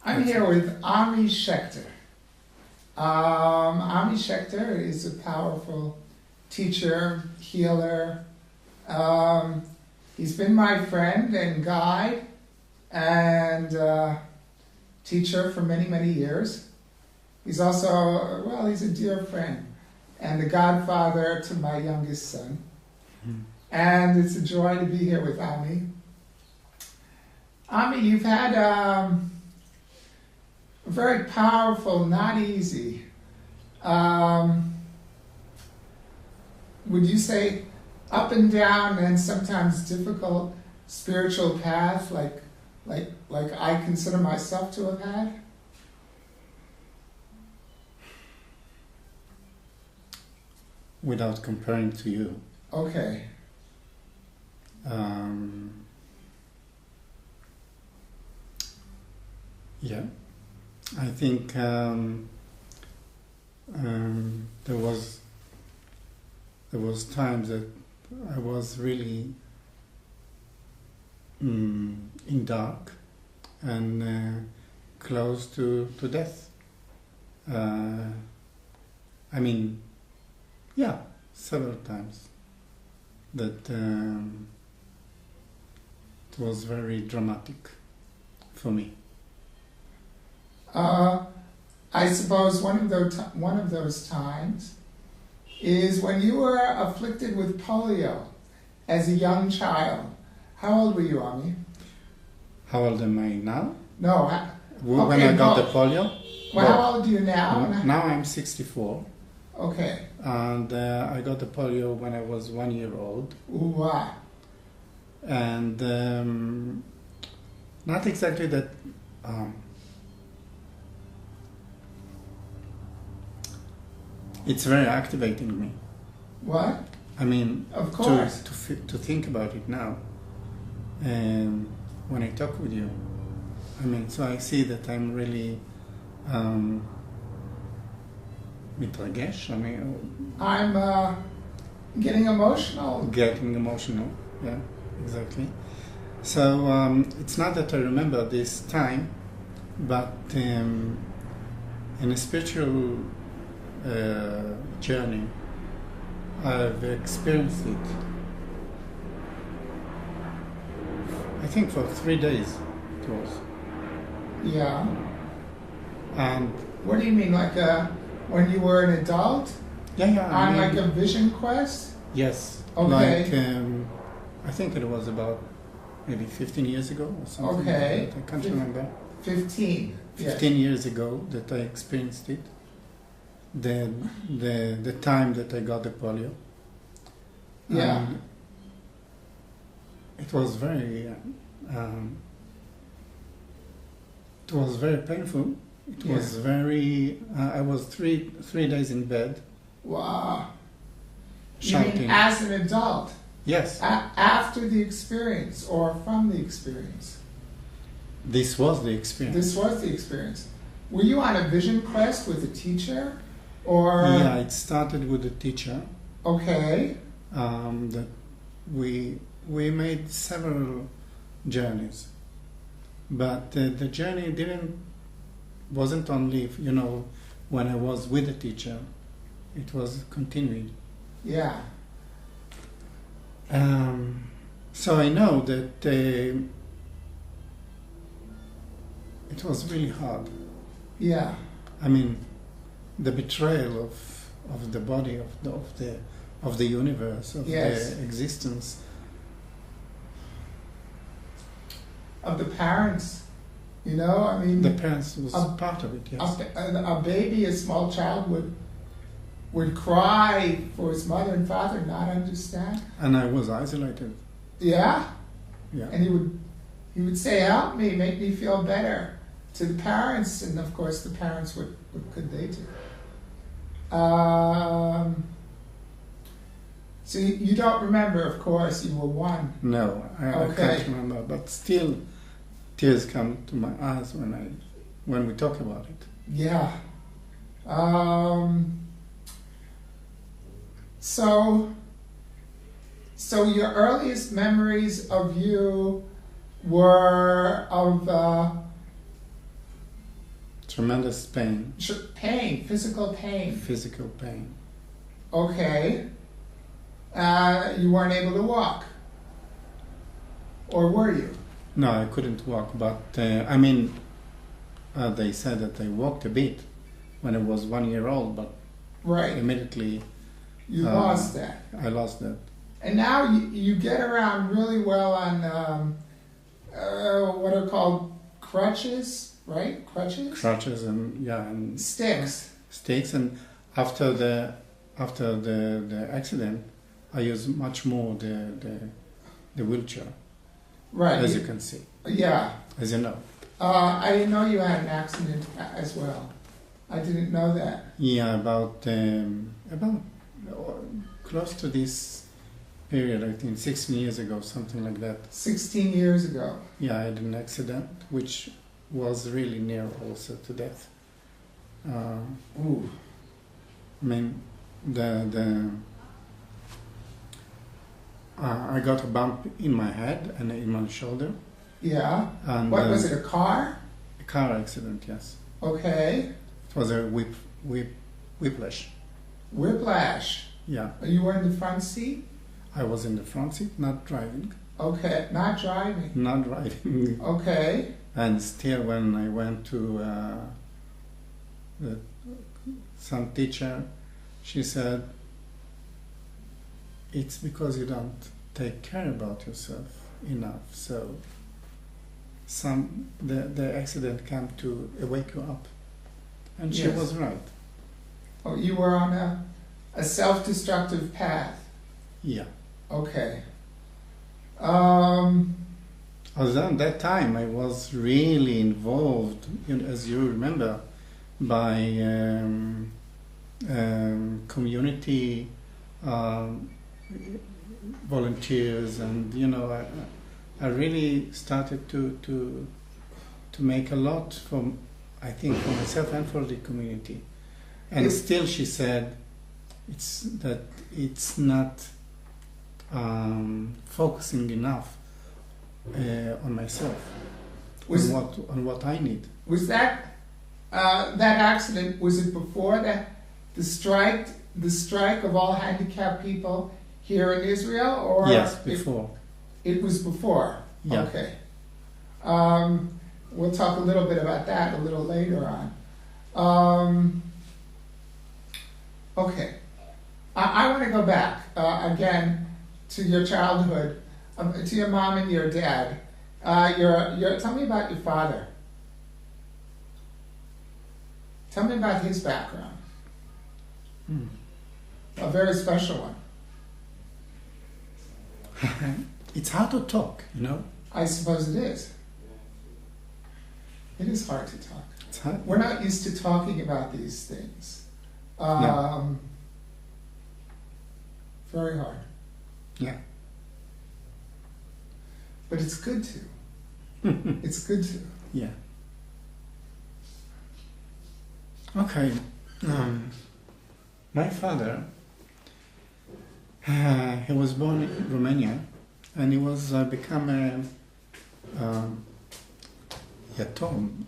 I'm here with Ami Shechter. Ami Shechter is a powerful teacher, healer. He's been my friend and guide and teacher for many, many years. He's also, well, he's a dear friend and the godfather to my youngest son. Mm. And it's a joy to be here with Ami. Ami, you've had a very powerful, not easy, would you say up and down and sometimes difficult spiritual path like I consider myself to have had? Without comparing to you. Okay. Yeah, I think there was times that I was really in dark and close to death. I mean, yeah, several times. That it was very dramatic for me. I suppose one of those times is when you were afflicted with polio as a young child. How old were you, Ami? How old am I now? No. When I got the polio? Well, how old are you now? Now I'm 64. Okay. And I got the polio when I was 1 year old. Ooh, wow. And not exactly that... it's very activating me. What? I mean, of course. To think about it now, when I talk with you, I mean, so I see that I'm really מתרגש. I'm getting emotional. Getting emotional, yeah, exactly. So it's not that I remember this time, but in a spiritual journey, I've experienced it. I think for 3 days it was. Yeah. And what do you mean, like when you were an adult? Yeah. On like a vision quest? Yes. Okay. Like I think it was about maybe 15 years ago or something. Okay. Like that. I can't remember. 15. 15 years ago that I experienced it. The time that I got the polio. Yeah. It was very painful. It was very. I was three days in bed. Wow. Shouting. You mean as an adult? Yes. After the experience or from the experience? This was the experience. This was the experience. Were you on a vision quest with a teacher? Or yeah, it started with a teacher. Okay. That we made several journeys, but the journey wasn't only when I was with the teacher. It was continuing. Yeah. So I know that it was really hard. Yeah. I mean, the betrayal of the body of the universe, of yes. the existence, of the parents. I mean, the parents was part of it. Yes. A baby, a small child would cry for his mother and father, not understand. And I was isolated. Yeah. Yeah. And he would say, "Help me, make me feel better," to the parents, and of course the parents what could they do? So you don't remember, of course, you were one. No, I can't remember, but still tears come to my eyes when we talk about it. Yeah. So your earliest memories of you were of tremendous pain, Pain, physical pain. physical pain. Okay. You weren't able to walk. Or were you? No, I couldn't walk, but they said that I walked a bit when I was 1 year old, but Right. immediately You lost that. I lost that. And now you get around really well on what are called crutches, right? Crutches? Crutches and Sticks. sticks, and after the accident, I use much more the wheelchair, Right. as you can see, Yeah. as you know. I didn't know you had an accident as well. I didn't know that. Yeah, about close to this period, I think 16 years ago, something like that. 16 years ago. Yeah, I had an accident which was really near also to death. Ooh. I mean, I got a bump in my head and in my shoulder. Yeah. And What was it, a car? a car accident, yes. Okay. It was a whiplash. Whiplash. Yeah, You were in the front seat? I was in the front seat, not driving. Okay. Not driving. Not driving. Okay. And still, when I went to some teacher, she said, it's because you don't take care about yourself enough. So the accident came to wake you up. And she Yes. was right. Oh, you were on a self-destructive path. Yeah. Okay. Although at that time I was really involved, as you remember, by community volunteers, and I really started to make a lot for, I think, for myself and for the community. And still, she said, it's not focusing enough on myself, on what I need. Was that accident? Was it before the strike of all handicapped people here in Israel, or Yes, before. It was before. Yeah. Okay. We'll talk a little bit about that a little later on. Okay. I want to go back again to your childhood, to your mom and your dad. Tell me about your father. Tell me about his background. A very special one. It's hard to talk, I suppose it is. It is hard to talk. It's hard. We're not used to talking about these things. No. Very hard. Yeah. But it's good to. It's good to. Yeah. Okay. My father, he was born in Romania, and he was become a yatom.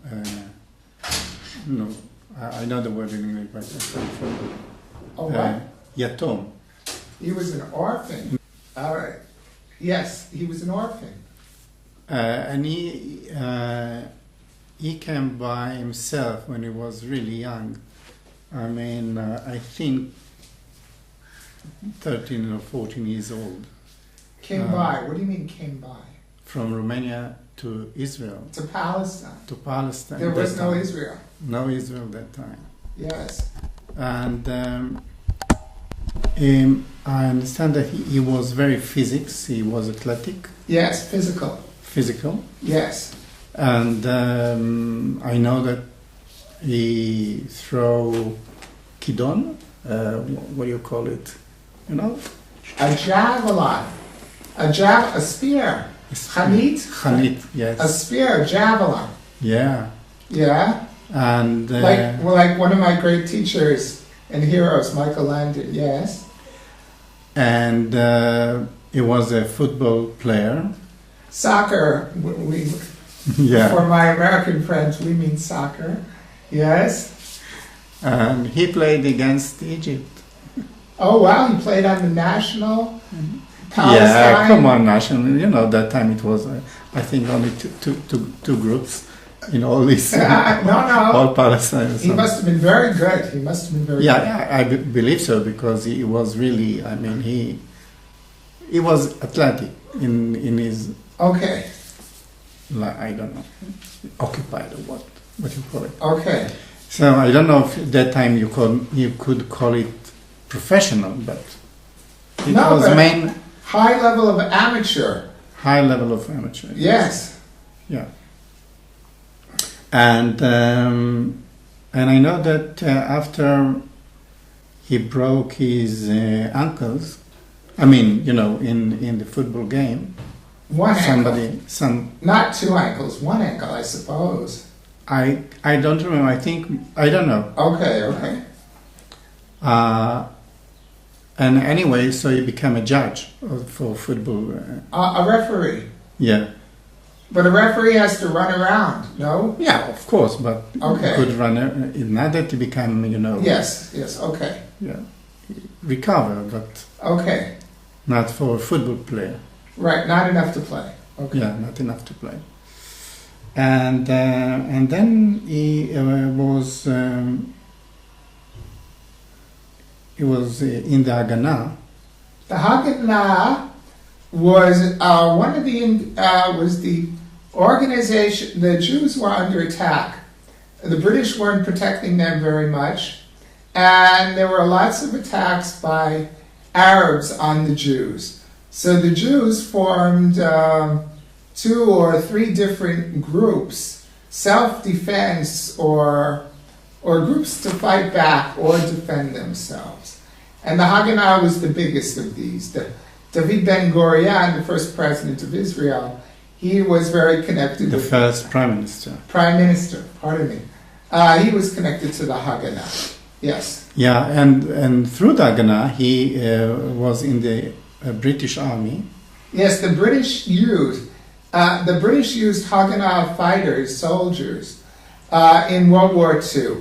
No, I know the word in English, but I can't remember. Oh, what? Yatom. He was an orphan. All right. Yes, he was an orphan. And he came by himself when he was really young. I mean, I think 13 or 14 years old. Came by. What do you mean came by? From Romania to Israel. To Palestine. To Palestine. There was that no time. Israel. No Israel that time. Yes. And I understand that he was very physics. He was athletic. Yes, physical. Physical. Yes. And I know that he throw kidon. What do you call it? A javelin. A spear. Chanit? Chanit, yes. A spear, a javelin. Yeah. Yeah. And like one of my great teachers and heroes, Michael Landon. Yes. And he was a football player. Soccer. Yeah. For my American friends, we mean soccer. Yes. And he played against Egypt. Oh wow, he played on the national Palestine. Yeah, come on, national. You know, that time it was, I think, only two groups in all this. No. All Palestine. He must have been very good. He must have been very good. Yeah, I believe so, because he was really, I mean, he was athletic in his, Okay. like, I don't know, occupied or what you call it. Okay. So I don't know if at that time you could call it professional, but it was but main high level of amateur. high level of amateur. Yes. Yeah. And I know that after he broke his ankles, I mean, you know, in the football game, One ankle. Not two ankles, one ankle, I suppose. I don't remember. I don't know. Okay. And anyway, so he became a judge for football. A referee. Yeah. But a referee has to run around, no? Yeah, of course, but Okay. could run not that he became, you know. Yes, okay. Yeah, recover, but Okay. not for a football player. Right, not enough to play. Okay. Yeah, not enough to play. And then he was in the Haganah. The Haganah was was the organization. The Jews were under attack. The British weren't protecting them very much, and there were lots of attacks by Arabs on the Jews. So the Jews formed 2 or 3 different groups, self-defense or groups to fight back or defend themselves. And the Haganah was the biggest of these. David Ben-Gurion, the first president of Israel, he was very connected The with... first prime minister. Prime minister, pardon me. He was connected to the Haganah, yes. Yeah, and through the Haganah, he was in the British Army. Yes, the British used Haganah fighters, soldiers, in World War II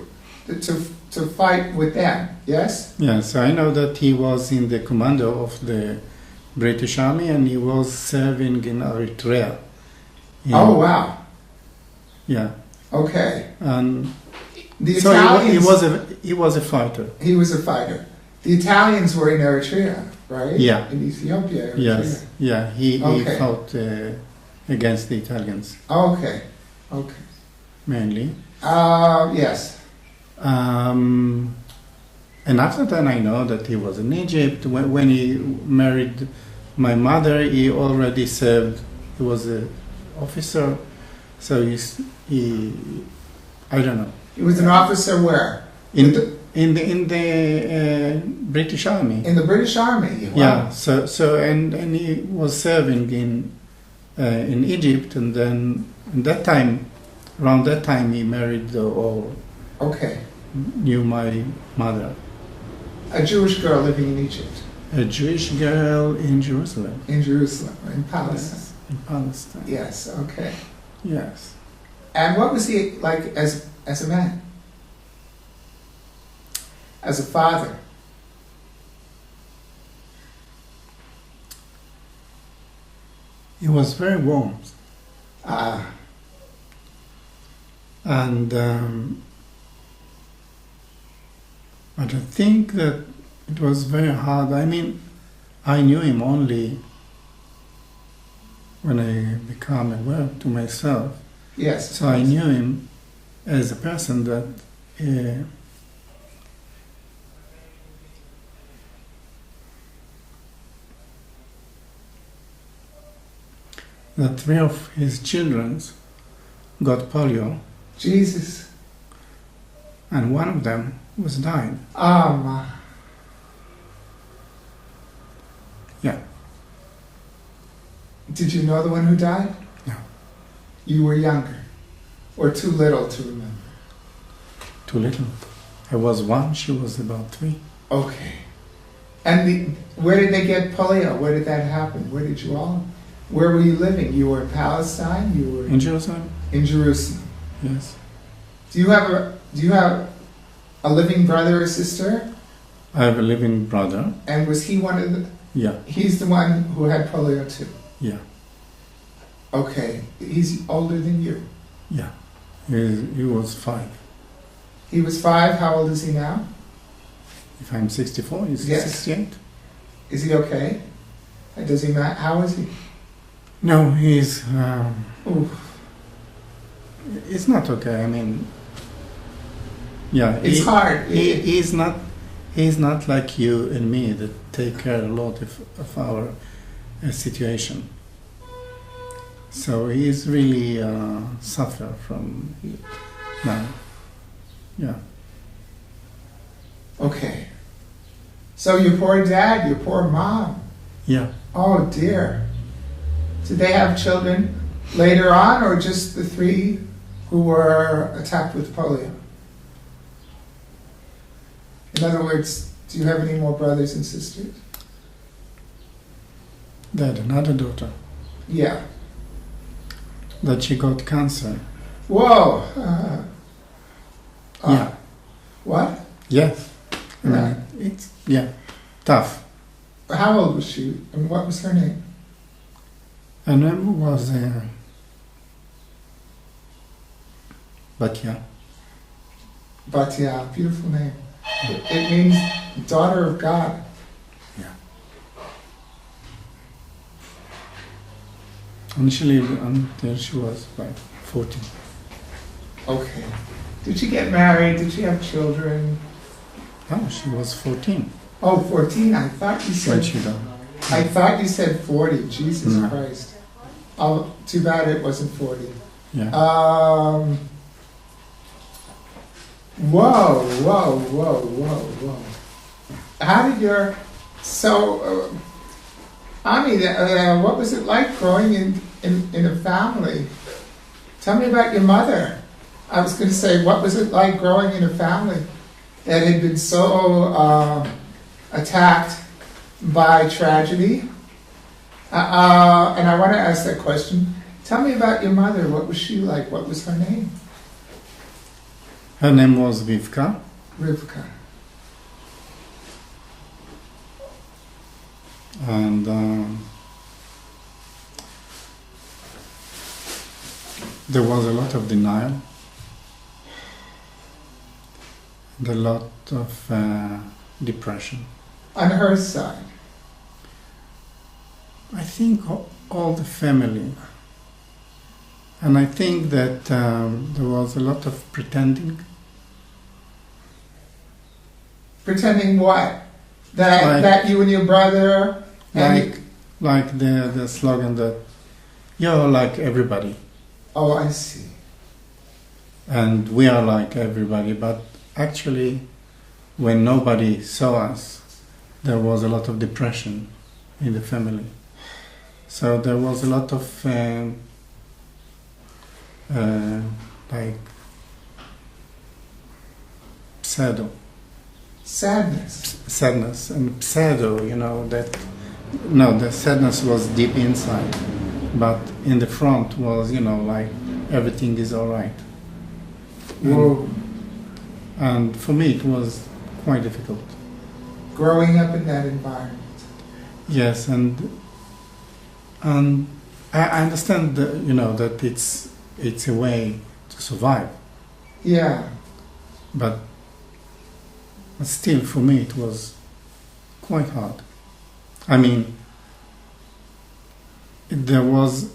to fight with them, yes? Yeah, so I know that he was in the commando of the British Army, and he was serving in Eritrea. Oh, wow. Yeah. Okay. And The so Italians... he was a fighter. He was a fighter. The Italians were in Eritrea, right? Yeah. In Ethiopia, Eritrea. Yes. Yeah, he Okay. fought against the Italians Okay. mainly. Yes. And after that, I know that he was in Egypt. When he married my mother, he already served. He was an officer, so he I don't know. He was an officer where? In the British Army. In the British Army. Wow. Yeah. So and he was serving in Egypt, and then around that time, he married or Okay. knew my mother. A Jewish girl living in Egypt. A Jewish girl in Jerusalem. In Jerusalem, in Palestine. Yes, in Palestine. Yes, okay. Yes. And what was he like as a man? As a father? He was very warm. And I don't think that it was very hard. I mean, I knew him only when I became aware to myself. Yes. So I knew him as a person that that 3 of his children got polio, Jesus. and one of them was dying. Yeah. Did you know the one who died? No. You were younger, or too little to remember? Too little. I was 1, she was about 3. Okay. And where did they get polio? Where did that happen? Where were you living? You were in Palestine? You were In Jerusalem? in Jerusalem. Yes. Do you have Do you have a living brother or sister? I have a living brother. And was he one of the... Yeah, He's the one who had polio too? yeah, Okay. He's older than you? yeah. He was 5. He was 5. How old is he now? If I'm 64, he's Yes. 68. Is he okay? Does he how is he? No, he's... Ooh. it's not okay. I mean... Yeah, It's hard. He's not like you and me that take care a lot of our situation. So he's really suffer from now. Yeah. Okay. So your poor dad, your poor mom. Yeah. Oh dear. Did they have children later on, or just the 3 who were attacked with polio? In other words, do you have any more brothers and sisters? They had another daughter Yeah. that she got cancer. Whoa. Yeah. What? Yes. I mean, Right. it's tough. How old was she, and what was her name? Her name was Batya. But yeah, beautiful name. It means daughter of God. Yeah. And she lived until she was like 14. Okay. Did she get married? Did she have children? Oh, she was 14 Oh, 14. I thought you when said. she died. I thought you said 40. Jesus No. Christ. Oh, too bad it wasn't 40. Yeah. Whoa, whoa, whoa, whoa, whoa. How did your... So, Ami, what was it like growing in a family? Tell me about your mother. I was going to say, what was it like growing in a family that had been so attacked by tragedy? And I want to ask that question. Tell me about your mother. What was she like? What was her name? Her name was Vivka. Rivka. And there was a lot of denial and a lot of depression. On her side. I think all the family. And I think that there was a lot of pretending. Pretending what? That you and your brother... And Like the slogan that you're like everybody. Oh, I see. And we are like everybody, but actually when nobody saw us, there was a lot of depression in the family. So there was a lot of like sadness and pseudo, the sadness was deep inside, but in the front was, like everything is all right. Whoa. And for me it was quite difficult. Growing up in that environment. Yes, and I understand that, that it's a way to survive. Yeah. But still, for me, it was quite hard. I mean, there was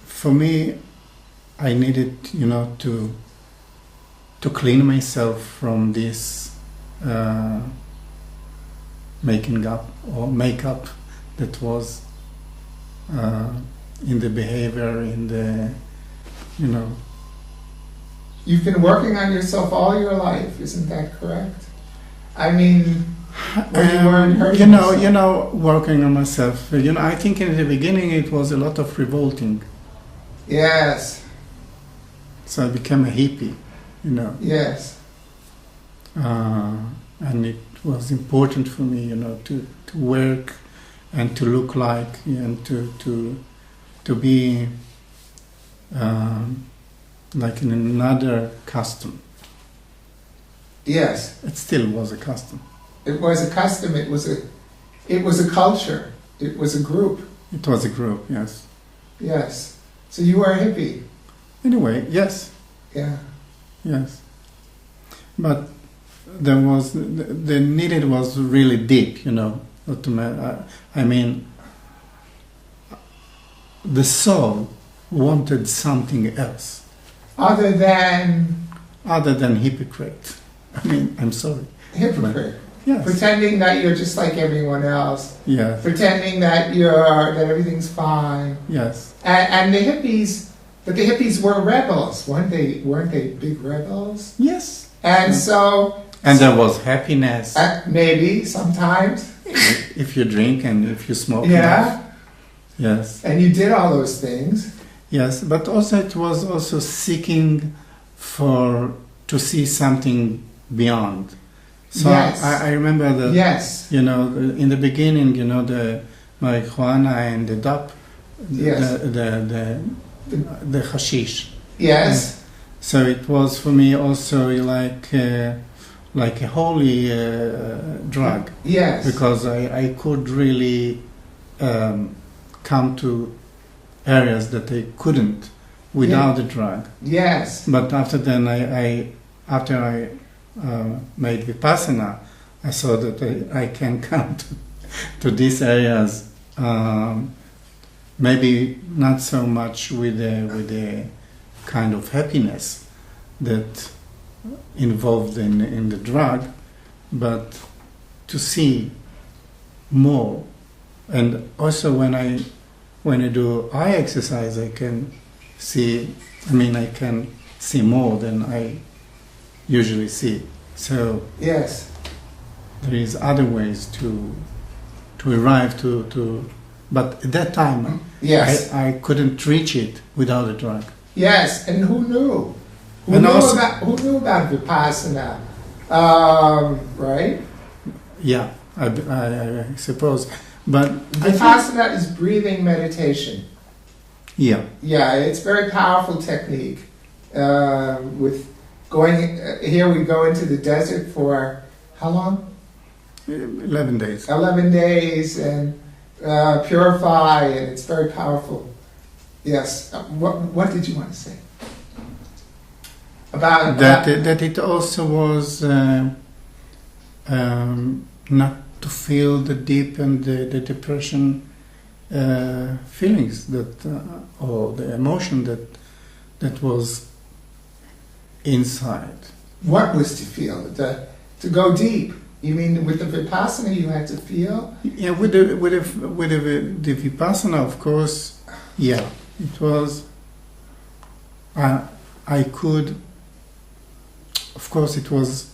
for me, I needed, to clean myself from this making up or makeup that was in the behavior, in the, You've been working on yourself all your life, isn't that correct? I mean, when you weren't hurting yourself. Working on myself. I think in the beginning it was a lot of revolting. Yes. So I became a hippie, Yes. And it was important for me, to work and to look like and to be like in another custom. Yes. It still was a custom. It was a custom. It was a culture. It was a group. It was a group, yes. Yes. So you were a hippie. Anyway, yes, Yeah. yes. But there was the needed was really deep, you know. I mean, the soul wanted something else Other than hypocrite. I mean, I'm sorry. hypocrite. Yes. Pretending that you're just like everyone else. Yes. Pretending that everything's fine. Yes. And the hippies were rebels, weren't they? Weren't they big rebels? Yes. And so. And there was happiness. Maybe sometimes. If you drink and if you smoke. Yeah. Enough. Yes. And you did all those things. Yes, but also it was also seeking to see something beyond. So yes. I remember that. Yes. You know, in the beginning, you know, the marijuana and the dope, yes. the hashish. Yes. So it was for me also like a holy drug. Yes. Because I could really come to areas that I couldn't without the drug. Yes. But after then, after I made Vipassana, I saw that I can come to these areas, maybe not so much with a kind of happiness that involved in the drug, but to see more. And also when I do eye exercise, I can see more than I usually see. So yes, there is other ways to arrive to but at that time yes, I couldn't reach it without a drug. Yes, and who knew? Who knew about Vipassana? Right? Yeah, I suppose. But Vipassana is breathing meditation. Yeah. Yeah, it's a very powerful technique. With going here, we go into the desert for how long? 11 days. 11 days and purify, and it's very powerful. Yes. What did you want to say? About that it also was not to feel the deep and the depression feelings or the emotion that was inside. What was to feel? To go deep. You mean with the Vipassana you had to feel? Yeah, with the Vipassana, of course. Yeah, it was. I could. Of course, it was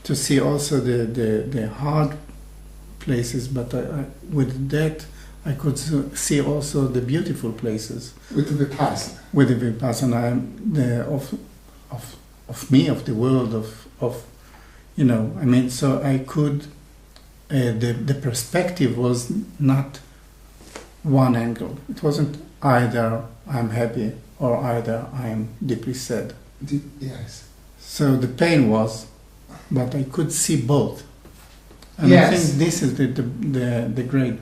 to see also the hard places, but with that I could see also the beautiful places. With the Vipassana. With the Vipassana, of me, of the world, of you know. I mean, so I could. The perspective was not one angle. It wasn't either I'm happy or either I'm deeply sad. Yes. So the pain was, but I could see both. And yes. I think this is the great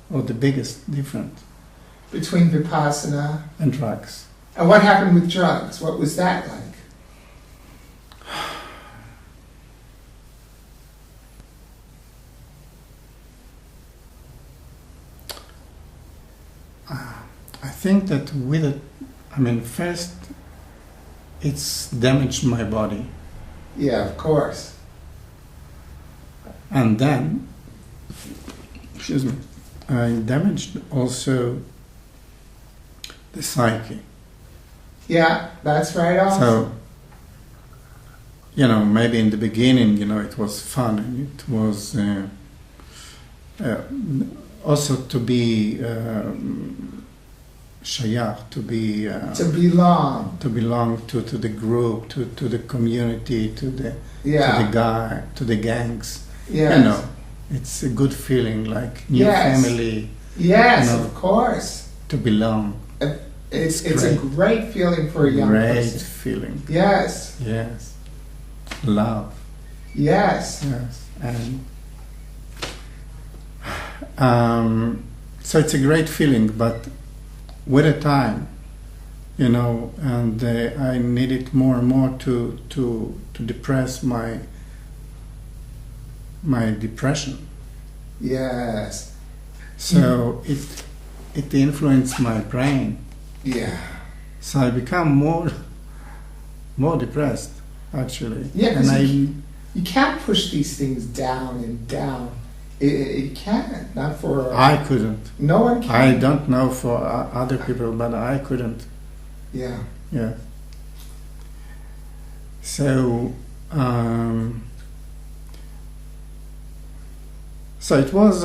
or the biggest difference between Vipassana and drugs. And what happened with drugs? What was that like? I think that with it, first, it's damaged my body. Yeah, of course. And then, I damaged also the psyche. Yeah, that's right also. So, maybe in the beginning, it was fun, and it was also to be shayach, to belong to the group, to the community, to the gangs. Yes. It's a good feeling, like new yes. family. Yes, of course. To belong. It's a great feeling for a young Great person. feeling. Yes. Yes. Love. Yes. Yes. And so it's a great feeling, but with a time, you know, and I needed more and more to depress my depression. Yes. So it influenced my brain. Yeah. So I become more depressed, actually. Yeah, and 'cause you can't push these things down and down. You can't. Not for... I couldn't. No one can. I don't know for other people, but I couldn't. Yeah. Yeah. So, so it was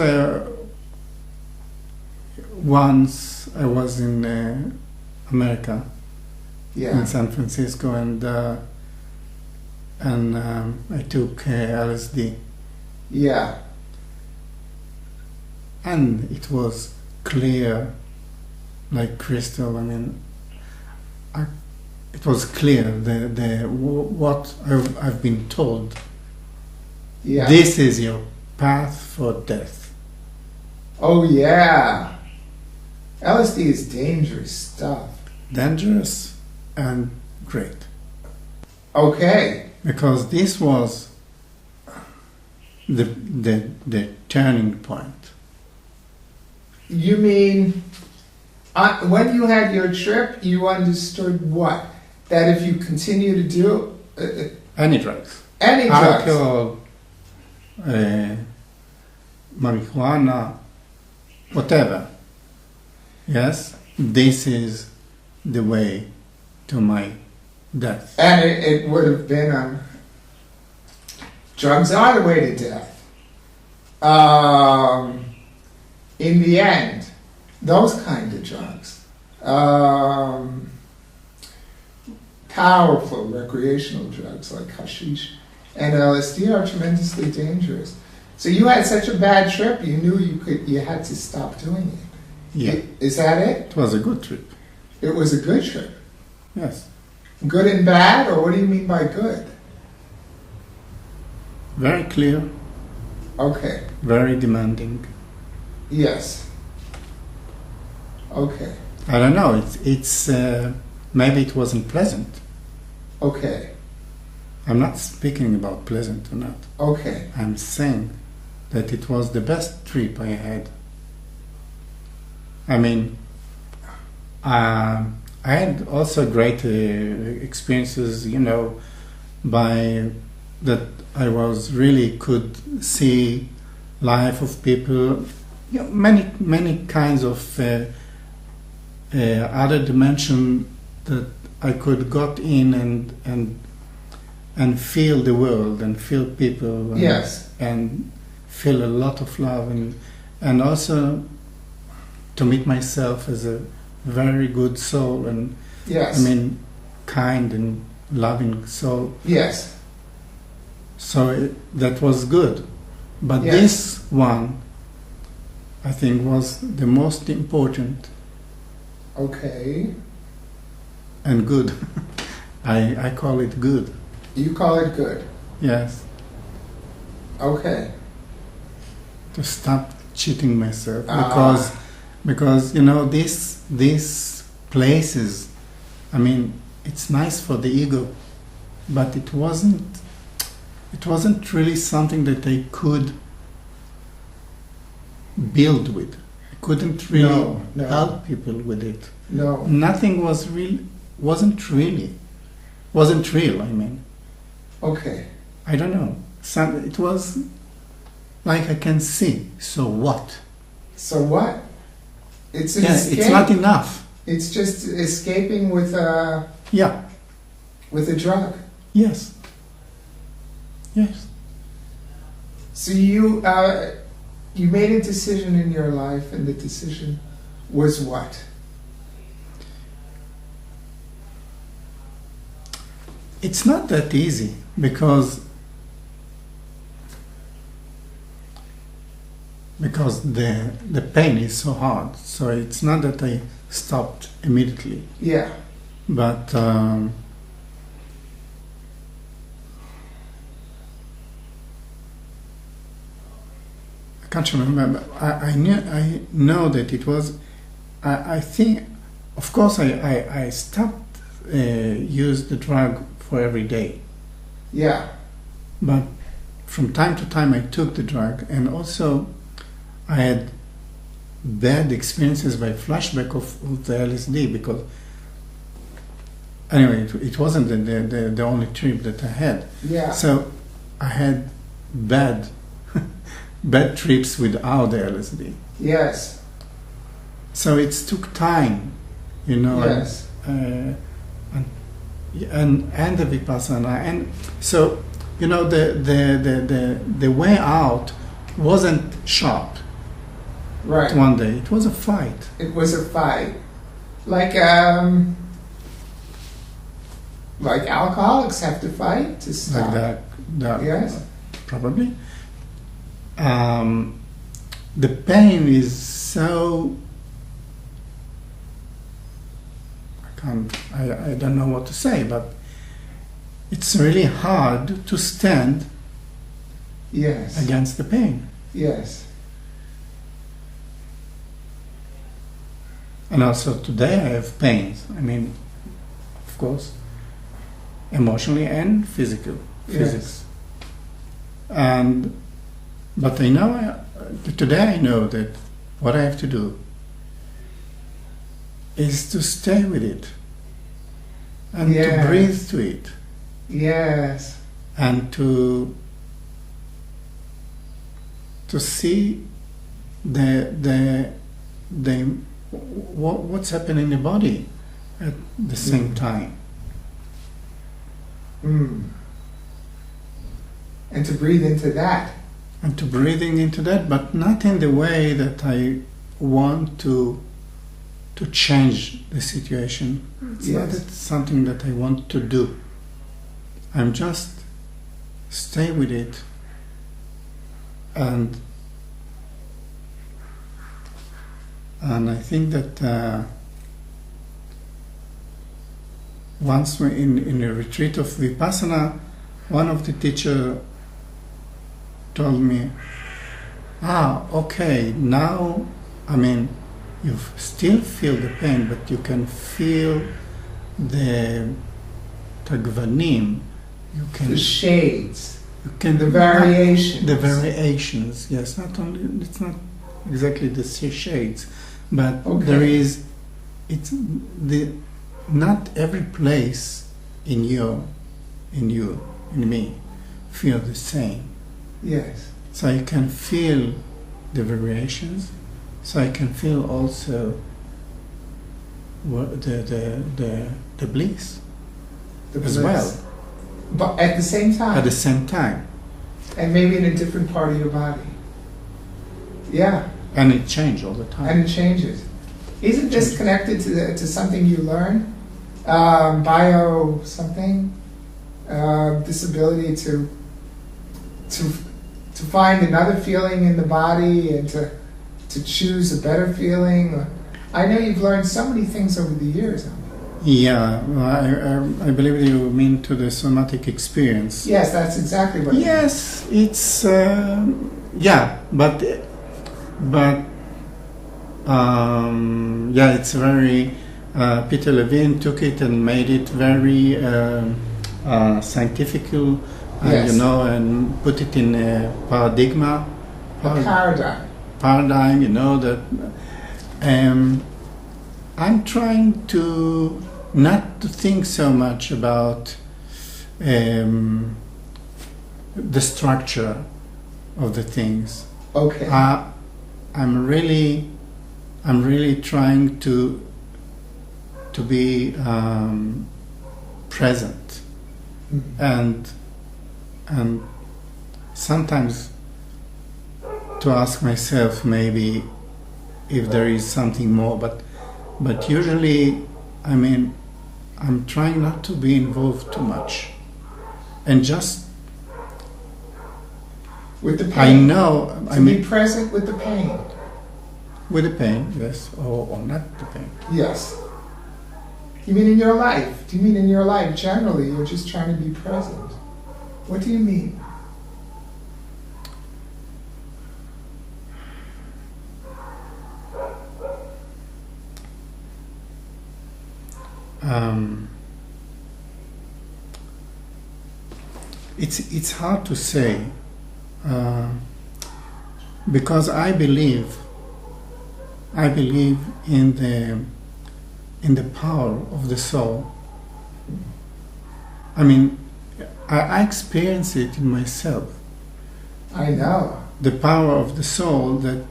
once I was in America, Yeah. in San Francisco, and I took LSD, Yeah. and it was clear, like crystal. I mean, it was clear what I've been told. Yeah. This is your path for death. Oh, yeah. LSD is dangerous stuff. Dangerous and great. Okay. Because this was the turning point. You mean when you had your trip, you understood what? That if you continue to do Any drugs. any drugs, Alcohol, marijuana, whatever. Yes, this is the way to my death. and it would have been drugs are the way to death. In the end, those kind of drugs, powerful recreational drugs like hashish and LSD are tremendously dangerous. So you had such a bad trip, you knew you had to stop doing it. Yeah, Is that it? it was a good trip. It was a good trip. Yes, Good and bad, or what do you mean by good? very clear, Okay. very demanding. Yes. Okay. I don't know. It's maybe it wasn't pleasant. Okay. I'm not speaking about pleasant or not. Okay. I'm saying that it was the best trip I had. I mean, I had also great experiences, you know, by that I was really could see life of people, you know, many kinds of other dimension that I could got in and feel the world and feel people. And, Yes. and feel a lot of love and also to meet myself as a very good soul and Yes. I mean kind and loving soul. Yes. So that was good. But Yes. this one I think was the most important Okay. and good. I call it good. You call it good. Yes. Okay. To stop cheating myself Ah. because you know these places, I mean, it's nice for the ego, but it wasn't really something that I could build with. I couldn't really No. help people with it. No. Nothing wasn't real. I mean, Okay. I don't know. It was like I can see. So what? So what? It's an Yeah, escape. it's not enough. It's just escaping with a Yeah. drug. Yes. Yes. So you made a decision in your life, and the decision was what? It's not that easy because the pain is so hard. So it's not that stopped immediately. Yeah. But I can't remember. I know that it was. I think, of course, I stopped use the drug for every day. Yeah. But from time to time I took the drug, and also I had bad experiences by flashback of the LSD, because anyway, it wasn't the only trip that I had. Yeah. So I had bad bad trips without the LSD. Yes. So it took time, you know. Yes. And the Vipassana, and so, you know, the way out wasn't sharp. Right. One day it was a fight. It was a fight, like alcoholics have to fight to stop. Like that. Yes. Probably. The pain is so. I don't know what to say, but it's really hard to stand Yes. against the pain. Yes. And also today I have pains. I mean, of course, emotionally and physical. Physics. But I know, today I know that what I have to do is to stay with it and to breathe to it. Yes. And to see what's happening in the body at the same time. Mm. And to breathe into that. And to breathing into that, but not in the way that I want to change the situation. It's not something that I want to do. I'm just stay with it, and I think that once we in a retreat of Vipassana, one of the teachers told me, okay, now, I mean, you still feel the pain, but you can feel the tagvanim. You can The shades. You can the variations. The variations, yes. Not only it's not exactly the shades, but there is. It's the not every place in me, feel the same. Yes. So I can feel the variations. So I can feel also the bliss as well. But at the same time. At the same time. And maybe in a different part of your body. Yeah. And it changes all the time. And it changes. Isn't this connected to something you learned? Bio something? This ability to find another feeling in the body and to choose a better feeling. I know you've learned so many things over the years. Yeah, I believe you mean to the somatic experience. Yes, that's exactly what. Yes, it's it's very. Peter Levine took it and made it very scientifical, and put it in a paradigm. Paradigm, that. I'm trying to not to think so much about the structure of the things. Okay. I'm really trying to be present, and sometimes to ask myself maybe if there is something more, but usually, I mean, I'm trying not to be involved too much, and just with the pain. I know. Be present with the pain. With the pain, yes, or not the pain. Yes. You mean in your life? Do you mean in your life generally you're just trying to be present? What do you mean? It's hard to say because I believe in the power of the soul. I mean, I experience it in myself. I know. The power of the soul that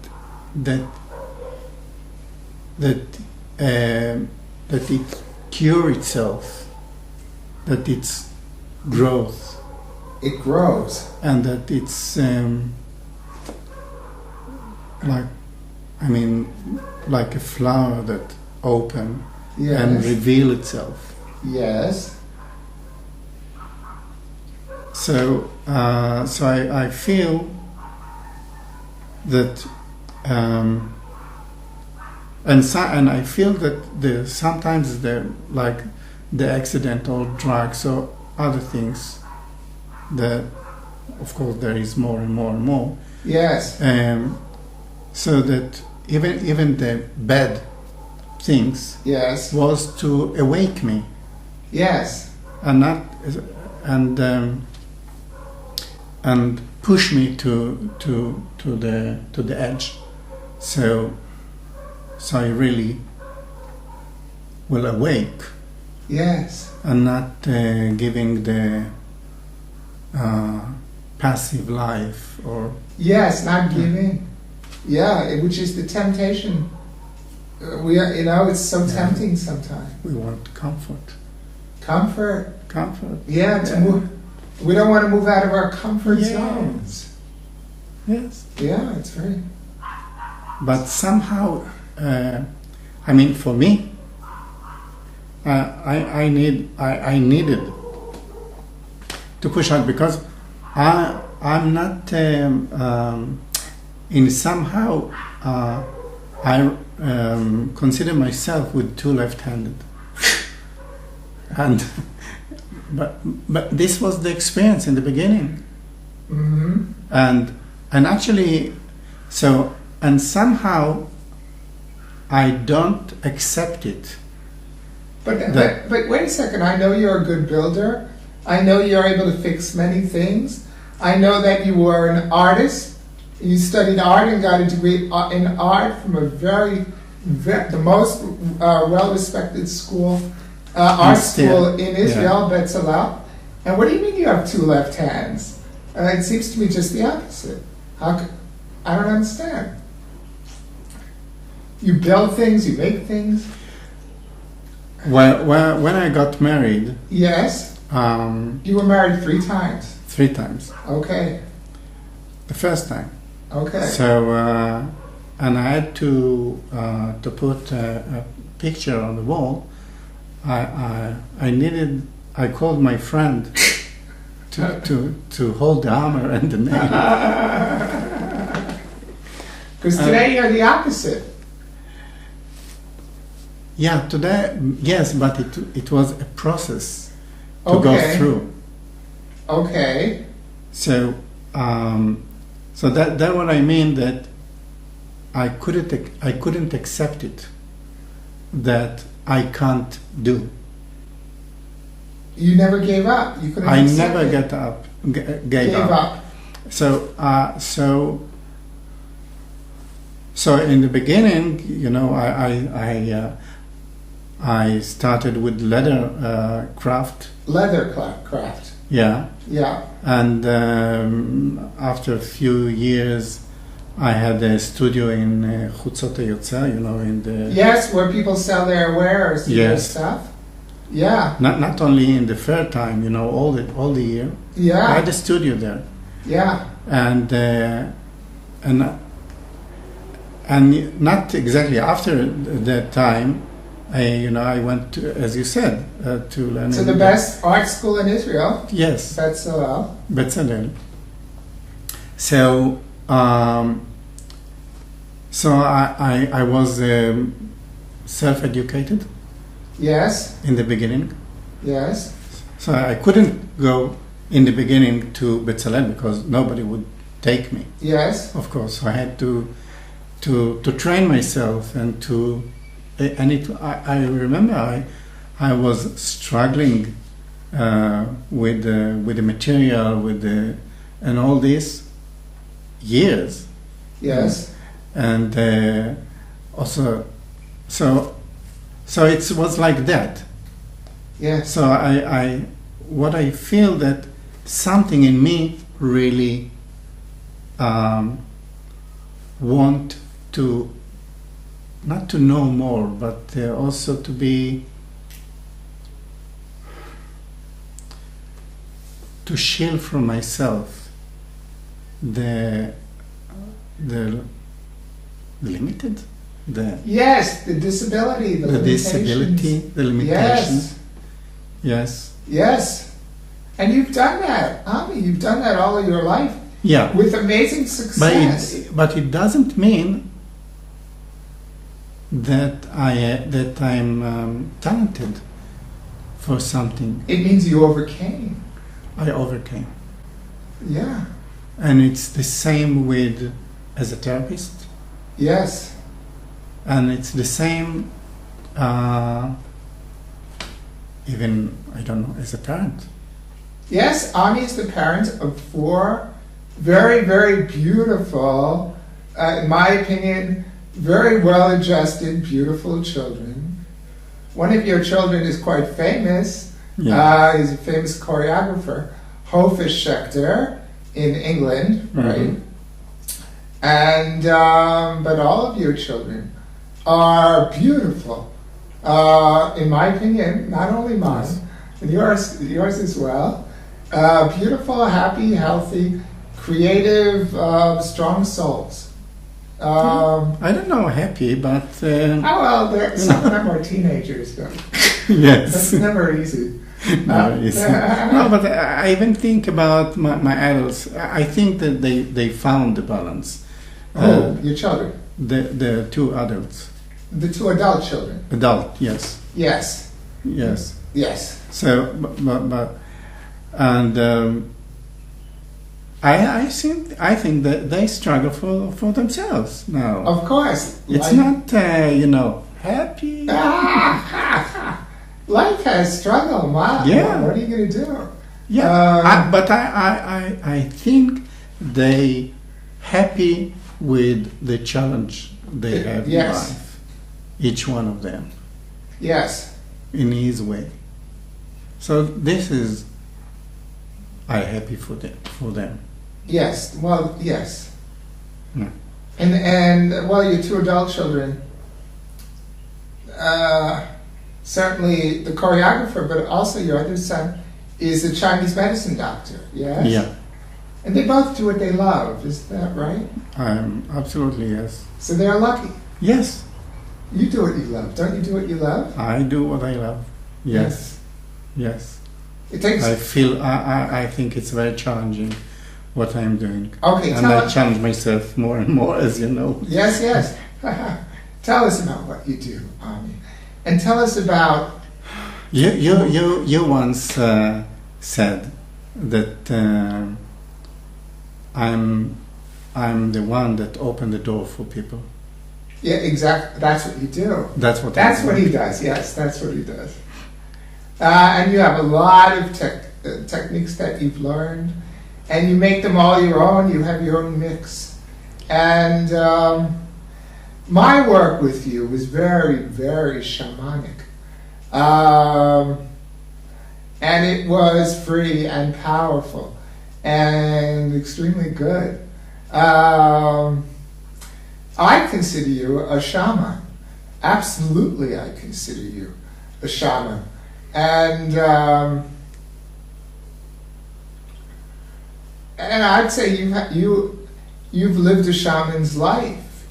it cures itself, that it's growth. It grows. And that it's like a flower that open Yes. and reveal itself. Yes. So I feel that, and I feel that sometimes the accidental drugs or other things that, of course, there is more and more and more. Yes. So that even the bad things Yes. was to awake me. Yes. And not and push me to the edge, so I really will awake. Yes. And not giving the passive life or Yes, not giving. Yeah, which is the temptation. We are, it's so tempting sometimes. we want comfort. Comfort. Yeah, to move. We don't want to move out of our comfort zones. Yes. Yeah, it's very. But somehow, for me, I needed to push out because I'm not in somehow I consider myself with two left-handed, and but this was the experience in the beginning, Mm-hmm. and actually, and somehow I don't accept it. But wait a second. I know you're a good builder. I know you're able to fix many things. I know that you were an artist. You studied art and got a degree in art from the most well-respected school, art school in Israel, Betzalel. And what do you mean you have two left hands? It seems to me just the opposite. I don't understand. You build things, you make things. Well, when I got married, Yes. You were married 3 times. 3 times. Okay. The first time. Okay. So, and I had to put a picture on the wall. I called my friend to hold the hammer and the nail. Because today you're the opposite. Yeah, today, yes, but it was a process to go through. Okay. So, so that what I mean, that I couldn't accept it, that I can't do. You never gave up. You couldn't. I accept never it. gave up. So in the beginning, I started with leather craft. Leather craft. Yeah. Yeah. And after a few years, I had a studio in Chutzot HaYotzah, in the... Yes, where people sell their wares and their stuff. Yeah. Not only in the fair time, all the year. Yeah. I had a studio there. Yeah. And not exactly after that time, I went to, as you said, to learn. So the best art school in Israel. Yes. Betzalel. So So I was self-educated Yes. in the beginning. Yes. So I couldn't go in the beginning to B'Tselem because nobody would take me. Yes. Of course, so I had to train myself and I remember I was struggling with the material, and all these years. Yes. And also, so it was like that. Yes. So what I feel that something in me really want to, not to know more, but also to shield from myself the limited, Yes, the disability, the limitations. the limitations. Yes. Yes. And you've done that, Ami. You've done that all of your life. Yeah. With amazing success. But it doesn't mean that I'm talented for something. It means you overcame. I overcame. Yeah. And it's the same with as a therapist. Yes. And it's the same even, I don't know, as a parent. Yes, Ani is the parent of 4 very, very beautiful, in my opinion, very well-adjusted, beautiful children. One of your children is quite famous. Yeah. He's a famous choreographer, Shechter in England, right? And but all of your children are beautiful, in my opinion. Not only mine, but yours as well. Beautiful, happy, healthy, creative, strong souls. I don't know, happy, but well, some of them are teenagers, though. yes, That's never easy. No, but I even think about my adults. I think that they found the balance. Your children? The 2 adults. The 2 adult children? Adult, yes. Yes. Yes. Yes. So, but and I think that they struggle for themselves now. Of course. It's not happy. Life has struggle. Wow. Yeah. What are you going to do? Yeah. But I think they happy with the challenge they have in life. Each one of them. Yes. In his way. So this is I happy for them. Yes. Well, yes. Yeah. And well, your 2 adult children. Certainly the choreographer, but also your other son is a Chinese medicine doctor. Yes. Yeah. And they both do what they love. Is that right? Absolutely, yes. So they're lucky. Yes. You do what you love. Don't you do what you love? I do what I love. Yes. Yes. It takes. I think it's very challenging what I'm doing. Okay. And I challenge myself more and more, as you know. Yes. Yes. Tell us about what you do, Ami, and tell us about. You once said that I'm the one that opened the door for people. Yeah, exactly. That's what you do. That's what he does. Yes, that's what he does. And you have a lot of techniques that you've learned, and you make them all your own. You have your own mix. And my work with you was very, very shamanic. And it was free and powerful and extremely good. I consider you a shaman. Absolutely, I consider you a shaman. And I'd say you've lived a shaman's life.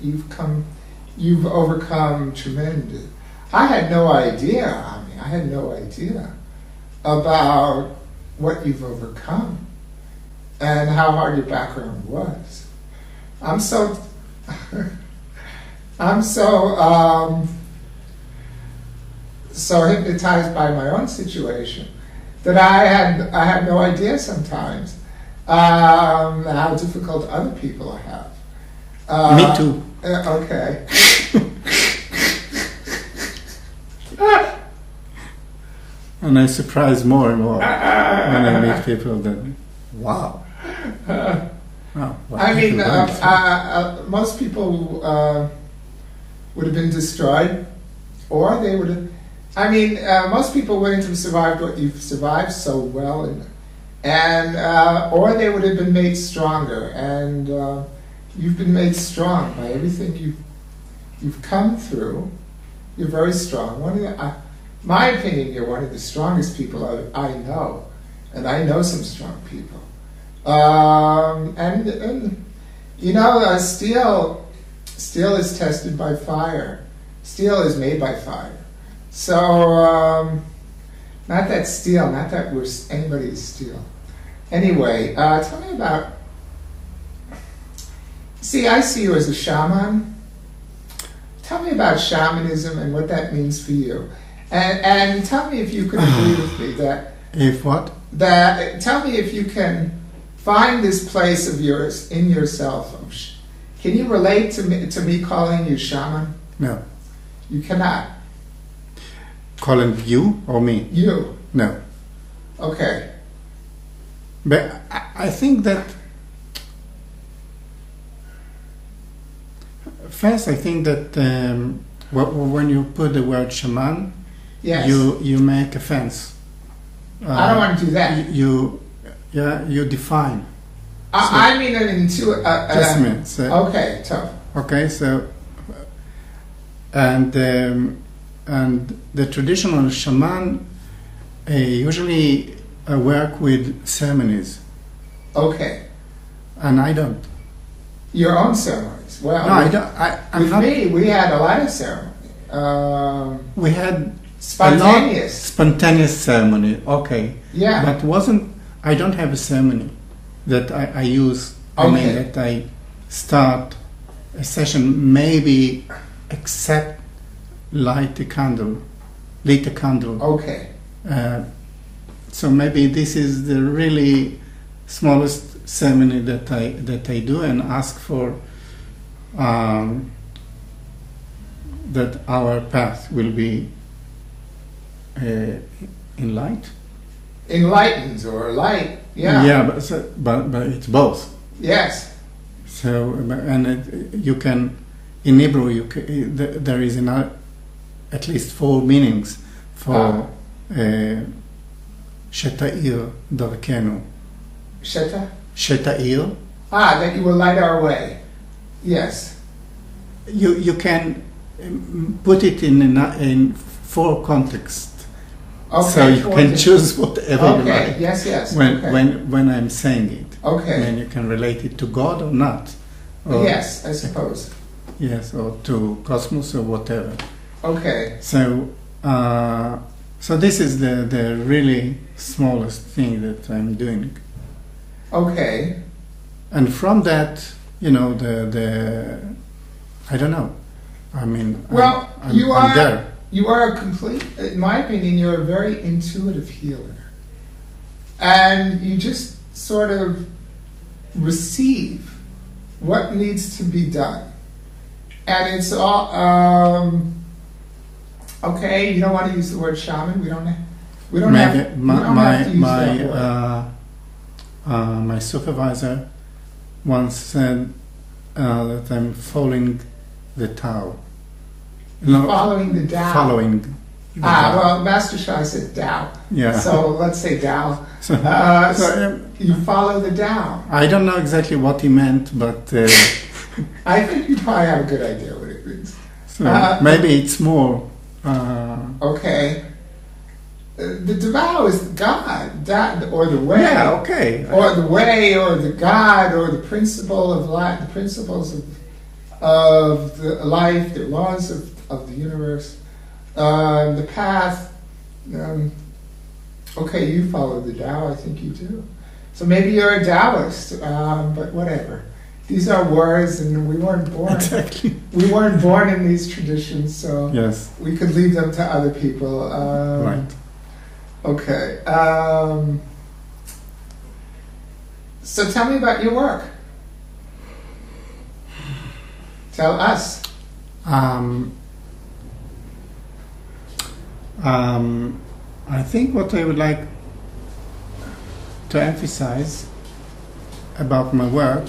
You've overcome tremendous. I had no idea. I had no idea about what you've overcome and how hard your background was. I'm so I'm so hypnotized by my own situation that I had no idea sometimes how difficult other people have. Me too. Okay. And I surprise more and more when I meet people that, wow. Oh, I mean, most people would have been destroyed, or they would have. I mean, most people wouldn't have survived what you've survived so well, and or they would have been made stronger. And you've been made strong by everything you've come through. You're very strong. My opinion, you're one of the strongest people I know, and I know some strong people. And you know, steel is tested by fire. Steel is made by fire. So, not that we're anybody's steel. Anyway, tell me about. See, I see you as a shaman. Tell me about shamanism and what that means for you, and tell me if you can agree with me that. If what? Tell me if you can find this place of yours in yourself. Can you relate to me calling you shaman? No. You cannot. Calling you or me? You. No. Okay. But I think that first, I think that when you put the word shaman, Yes. you make a fence. I don't want to do that. You define. I mean it into Just a minute. So, okay, tough. okay, so and the traditional shaman usually work with ceremonies, Okay. and I don't. Your own ceremonies. Well, No, I don't. I'm with not. me, we had a lot of ceremony. We had Spontaneous. Spontaneous ceremony. Okay. Yeah. But I don't have a ceremony that I use. I mean, Okay. that I start a session, maybe except lit a candle. Okay. So maybe this is the really smallest ceremony that I do, and ask for that our path will be in light. Enlightened or light. Yeah. Yeah, but it's both. Yes. So you can in Hebrew there is at least 4 meanings for Shechter Darkenu. Shechter? Shechter. That you will light our way. Yes. You can put it in 4 contexts. Okay. So you can choose whatever you Okay. like. Yes. When Okay. when I'm saying it. Okay. Then you can relate it to God or not. Or, Yes, I suppose. Yes, or to cosmos or whatever. Okay. So so this is the really smallest thing that I'm doing. Okay. And from that, the I don't know. I mean, Well, I'm I'm there. You are a complete, in my opinion, you're a very intuitive healer. And you just sort of receive what needs to be done. And it's all, okay, you don't want to use the word shaman. We don't have to use that word. My supervisor once said that I'm following the Tao. No, Following the Tao. Following. The Tao. Well, Master Shah said Tao. Yeah. So let's say Tao. So, You follow the Tao. I don't know exactly what he meant, but I think you probably have a good idea what it means. so maybe it's more. Okay. The Tao is God, or the way. Yeah. Okay. Or the way, or the God, or the principle of life, the principles of the life, the laws of the universe, the path. Okay, you follow the Tao. I think you do. So maybe you're a Taoist, but whatever. these are words, and we weren't born. Exactly. We weren't born in these traditions, so Yes. we could leave them to other people. Right. Okay. So tell me about your work. Tell us. I think what I would like to emphasize about my work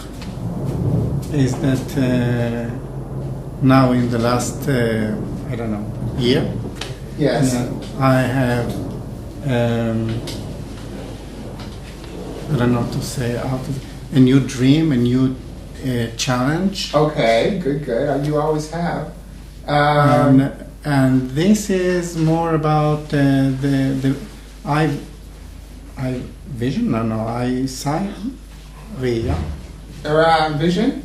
is that now in the last, year, Yes. I have, I don't know how to say, a new dream, a new challenge. Okay. Good. You always have. And this is more about the eye vision, eyesight, Around vision.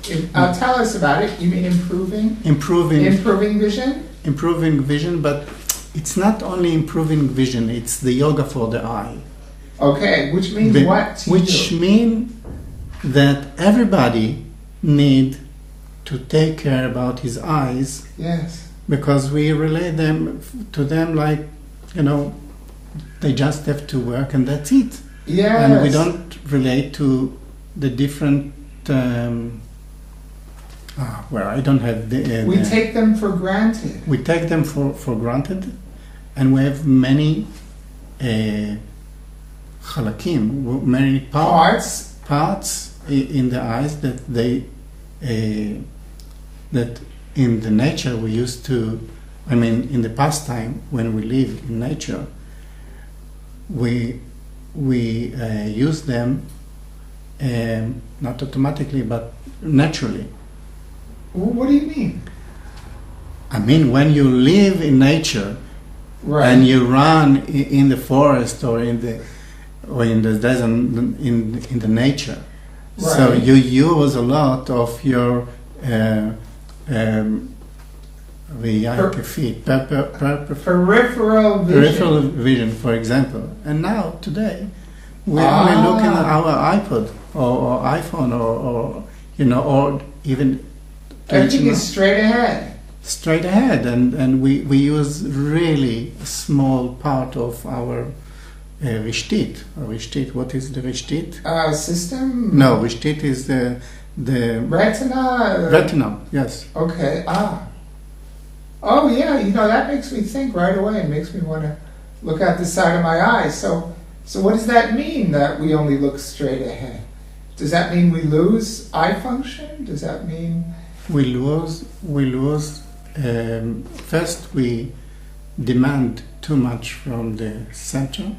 Tell us about it. You mean improving? Improving vision. Improving vision, but it's not only improving vision; it's the yoga for the eye. Okay, which means what to Which you? mean that everybody need to take care about his eyes. Yes. Because we relate them to them like, they just have to work and that's it. Yes. And we don't relate to the different. I don't have the. We take them for granted. We take them for granted, and we have many halakim, many parts in the eyes that they that. In the nature, we used to, in the past time when we live in nature, we use them not automatically but naturally. What do you mean? When you live in nature, right, and you run in the forest or in the desert, in the nature, right. So you use a lot of your peripheral vision, for example. And now, today, we only look at our iPod or iPhone or even... Everything is straight ahead. Straight ahead, and we use really a small part of our rishtit. What is the rishtit? System? No, rishtit is the retina. Retina, yes. Okay. Oh yeah. That makes me think right away. It makes me want to look out the side of my eye. So what does that mean that we only look straight ahead? Does that mean we lose eye function? Does that mean we lose? First, we demand too much from the center.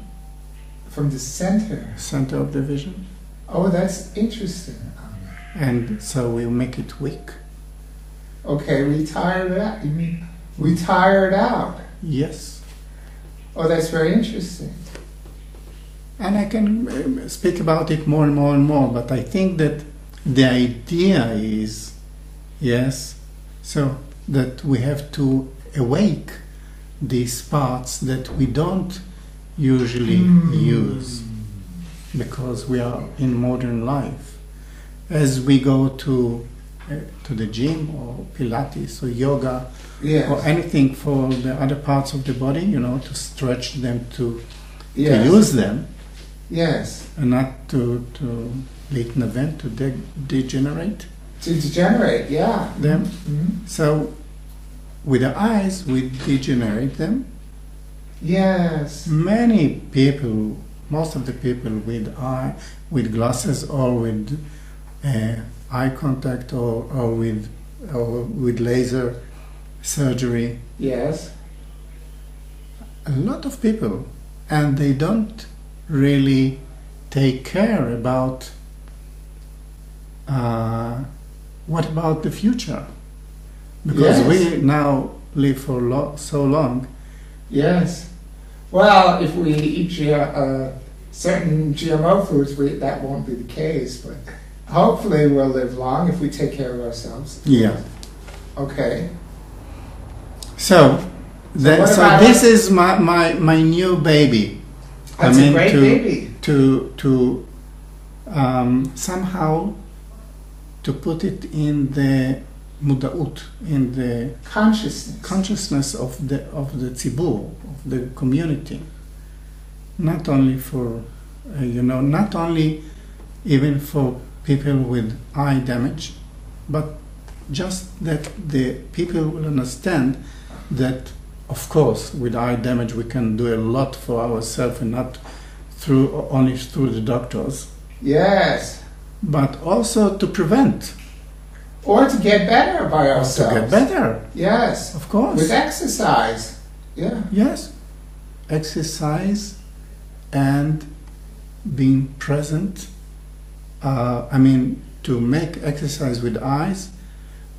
From the center of the vision. Oh, that's interesting. And so we make it weak. Okay, we tire it out. You mean we tire it out? Yes. Oh, that's very interesting. And I can speak about it more and more and more, but I think that the idea is, yes, so that we have to awake these parts that we don't usually use because we are in modern life. As we go to the gym or Pilates or yoga, yes, or anything for the other parts of the body, to stretch them, to yes, use them, yes, and not to lead an event to degenerate. To degenerate, yeah. Them. Mm-hmm. So with the eyes, we degenerate them. Yes. Many people, most of the people with glasses or with eye contact or with laser surgery. Yes. A lot of people, and they don't really take care about what about the future, because yes, we now live for so long. Yes. Well, if we eat certain GMO foods, that won't be the case, but hopefully we'll live long if we take care of ourselves. Yeah. Okay. So this is my new baby. That's a great baby. To somehow to put it in the muda'ut, in the consciousness of the tzibur, of the community. Not only for, not only even for people with eye damage, but just that the people will understand that, of course, with eye damage we can do a lot for ourselves and not only through the doctors. Yes. But also to prevent. Or to get better by ourselves. To get better. Yes. Of course. With exercise. Yeah. Yes. Exercise and being present. To make exercise with eyes,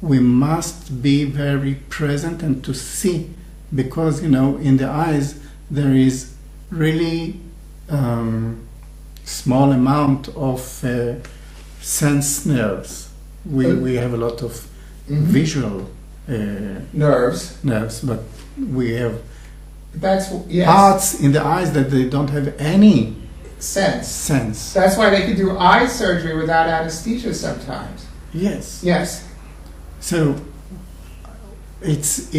we must be very present and to see, because, in the eyes there is really small amount of sense nerves. We have a lot of visual nerves, but we have yes. parts in the eyes that they don't have any sense. That's why they can do eye surgery without anesthesia sometimes. Yes. Yes. So it's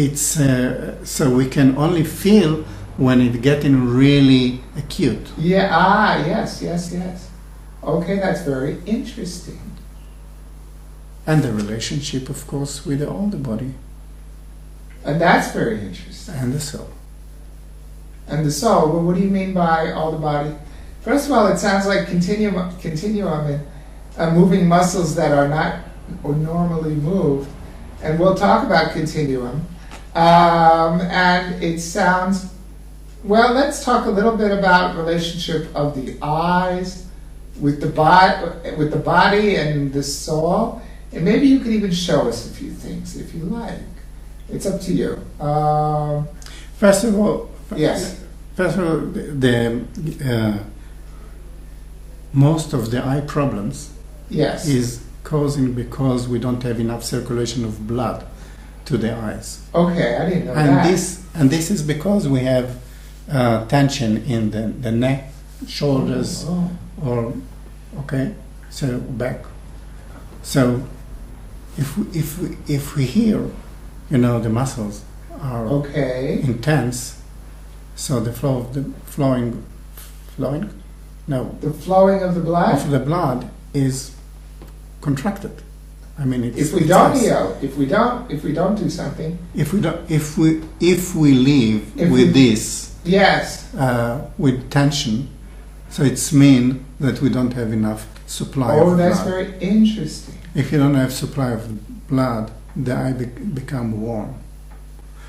so we can only feel when it's getting really acute. Yeah. Yes. Okay, that's very interesting. And the relationship, of course, with all the body. And that's very interesting. And the soul. And the soul. Well, what do you mean by all the body? First of all, it sounds like continuum and moving muscles that are not normally moved. And we'll talk about continuum. And it sounds, well, let's talk a little bit about relationship of the eyes with the body and the soul. And maybe you could even show us a few things if you like. It's up to you. First of all, yes. Most of the eye problems yes. is causing because we don't have enough circulation of blood to the eyes. Okay, I didn't know and that. This is because we have tension in the neck, shoulders, so back. So if we hear, the muscles are intense, so the the flowing of the blood is contracted. If we don't do something, if we live with this, yes, with tension, so it's mean that we don't have enough supply. Oh, that's very interesting. If you don't have supply of blood, the eye become warm.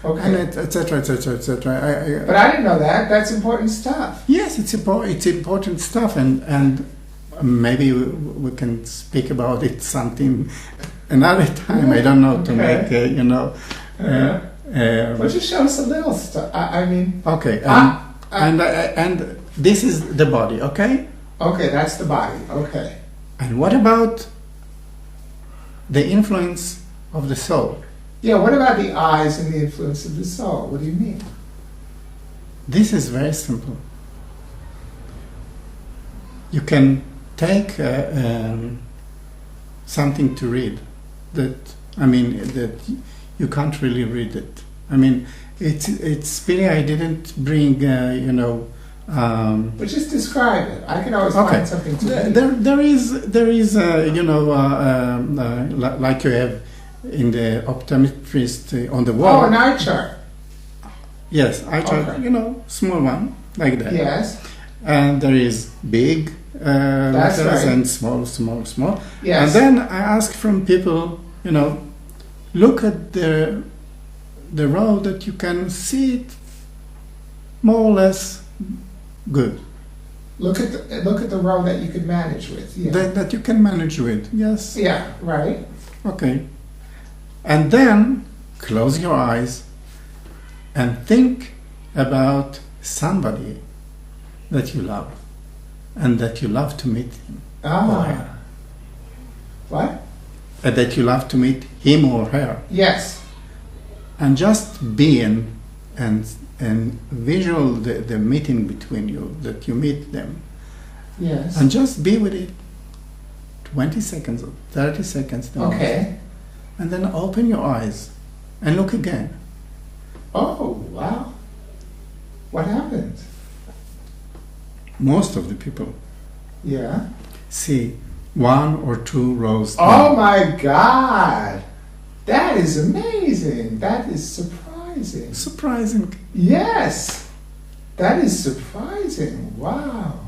Okay. And etc. But I didn't know that. That's important stuff. Yes, it's important stuff, and maybe we can speak about it something another time. I don't know to make Well, just show us a little stuff. Okay. And this is the body. Okay. Okay, that's the body. Okay. And what about the influence of the soul? Yeah, what about the eyes and the influence of the soul? What do you mean? This is very simple. You can take something to read that you can't really read it. It's really, I didn't bring but just describe it. I can always find something to read. There is like you have in the optometrist on the wall. Oh, an eye chart. Yes, eye chart. Okay. Small one like that. Yes. And there is big letters right. and small. Yes. And then I ask from people, look at the road that you can see it more or less good. Look at the row that you could manage with. Yeah. That you can manage with. Yes. Yeah. Right. Okay. And then close your eyes and think about somebody that you love and that you love to meet him or her. What? That you love to meet him or her. Yes. And just be and visual the meeting between you, that you meet them. Yes. And just be with it. 20 seconds or 30 seconds. the most. Okay. And then open your eyes and look again. Oh, wow. What happened? Most of the people Yeah. see 1 or 2 rows. Oh down. my God. That is amazing. That is surprising. Surprising. Yes. That is surprising. Wow.